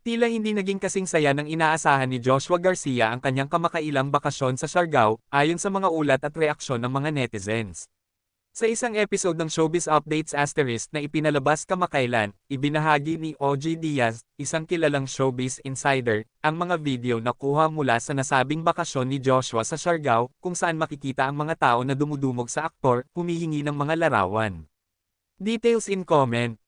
Tila hindi naging kasing saya ng inaasahan ni Joshua Garcia ang kanyang kamakailang bakasyon sa Siargao, ayon sa mga ulat at reaksyon ng mga netizens. Sa isang episode ng Showbiz Updates Asterisk na ipinalabas kamakailan, ibinahagi ni OG Diaz, isang kilalang showbiz insider, ang mga video na kuha mula sa nasabing bakasyon ni Joshua sa Siargao, kung saan makikita ang mga tao na dumudumog sa aktor, humihingi ng mga larawan. Details in comment.